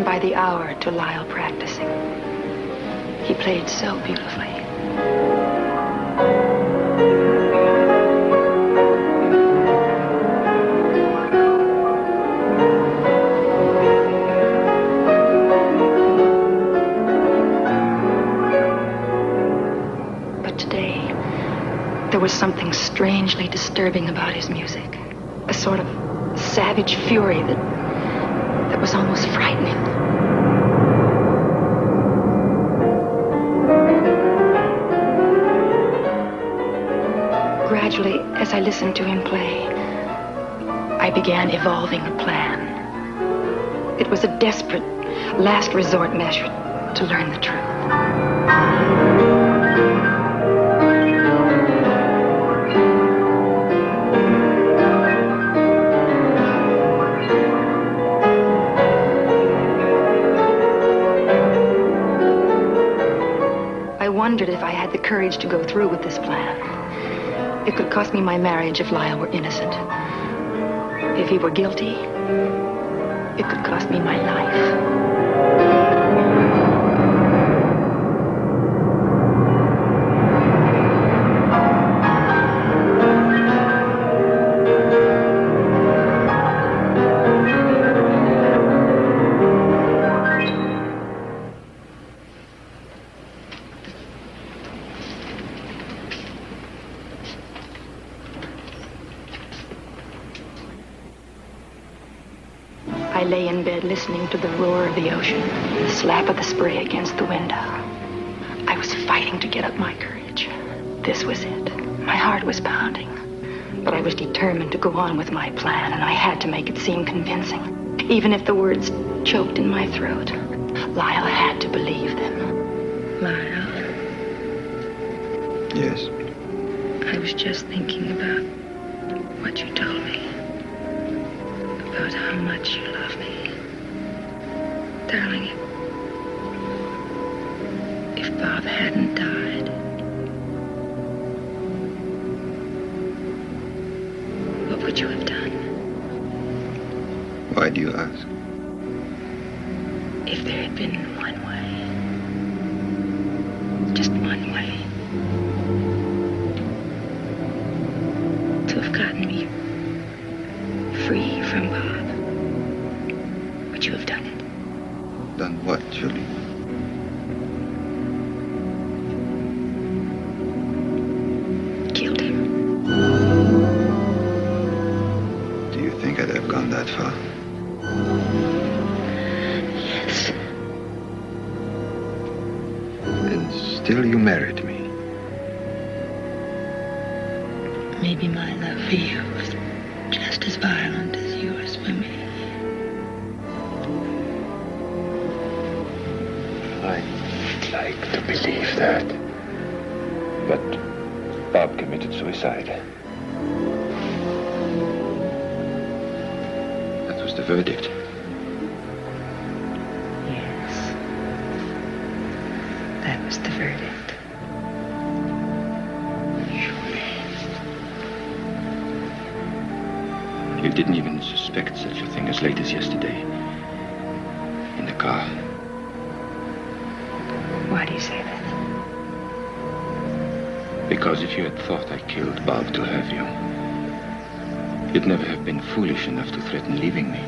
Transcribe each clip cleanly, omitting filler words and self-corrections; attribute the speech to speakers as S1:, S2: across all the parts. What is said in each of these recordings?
S1: listened by the hour to Lyle practicing. He played so beautifully. But today, there was something strangely disturbing about his music. A sort of savage fury that was almost frightening. Gradually, as I listened to him play, I began evolving a plan. It was a desperate, last resort measure to learn the truth. I wondered if I had the courage to go through with this plan. It could cost me my marriage if Lyle were innocent. If he were guilty, it could cost me my life. I lay in bed listening to the roar of the ocean, the slap of the spray against the window. I was fighting to get up my courage. This was it. My heart was pounding. But I was determined to go on with my plan, and I had to make it seem convincing. Even if the words choked in my throat, Lyle had to believe them. Lyle?
S2: Yes?
S1: I was just thinking about what you told me. About how much you love me. Darling, if Bob hadn't died, what would you have done?
S2: Why do you ask?
S1: If there had been one way, just one way, to have gotten me free from Bob, would you have done it?
S2: Done what, Julie?
S1: Killed him.
S2: Do you think I'd have gone that far?
S1: Yes.
S2: And still you married me.
S1: Maybe my love for you was just as violent as yours for me.
S3: I'd like to believe that. But Bob committed suicide. That was the verdict.
S1: Yes. That was the verdict.
S3: You didn't even suspect such a thing as late as yesterday. In the car.
S1: Why do you say that?
S3: Because if you had thought I killed Bob to have you, you'd never have been foolish enough to threaten leaving me.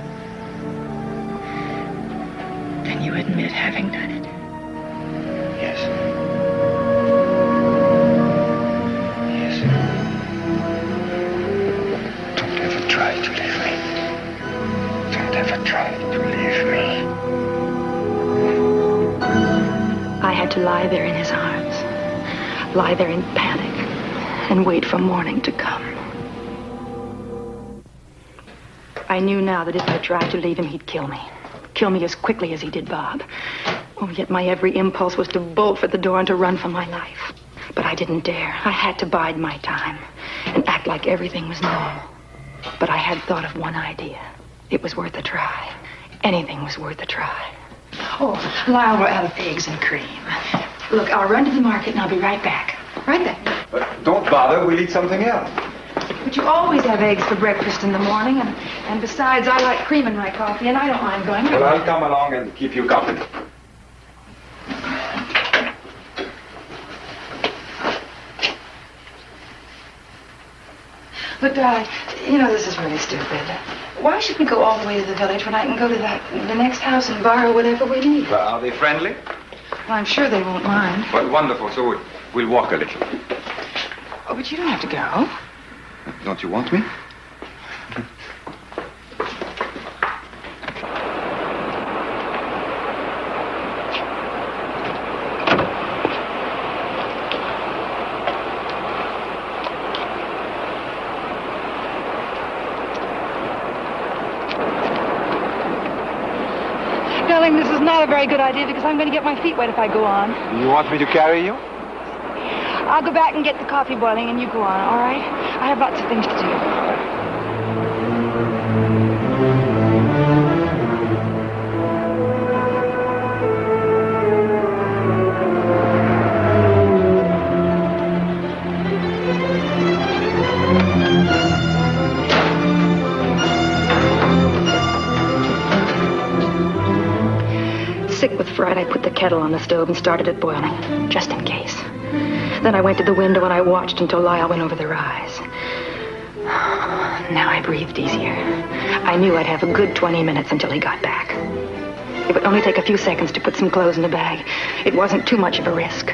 S1: Then you admit having done it.
S3: Yes. Yes. Don't ever try to leave me. Don't ever try to leave me.
S1: I had to lie there in his arms, lie there in panic, and wait for morning to come. I knew now that if I tried to leave him, he'd kill me. Kill me as quickly as he did Bob. Oh, yet my every impulse was to bolt for the door and to run for my life. But I didn't dare. I had to bide my time and act like everything was normal. But I had thought of one idea. It was worth a try. Anything was worth a try. Oh, Lyle, we're out of eggs and cream. Look, I'll run to the market and I'll be right back. Right back.
S4: Don't bother, we'll eat something else.
S1: But you always have eggs for breakfast in the morning, and besides, I like cream in my coffee, and I don't mind going.
S3: Well, I'll come along and keep you company.
S1: Look, darling, you know this is really stupid. Why should we go all the way to the village when I can go to the next house and borrow whatever we need?
S3: Well, are they friendly?
S1: Well, I'm sure they won't mind.
S3: Well, wonderful. So we'll walk a little.
S1: Oh, but you don't have to go.
S3: Don't you want me?
S1: Darling, this is not a very good idea because I'm going to get my feet wet if I go on.
S3: You want me to carry you?
S1: I'll go back and get the coffee boiling and you go on, all right? I have lots of things to do. Sick with fright, I put the kettle on the stove and started it boiling, just in case. Then I went to the window and I watched until Lyle went over the rise. Now I breathed easier. I knew I'd have a good 20 minutes until he got back. It would only take a few seconds to put some clothes in the bag. It wasn't too much of a risk.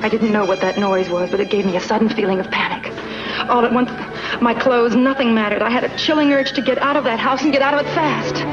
S1: I didn't know what that noise was, but it gave me a sudden feeling of panic. All at once, my clothes, nothing mattered. I had a chilling urge to get out of that house and get out of it fast.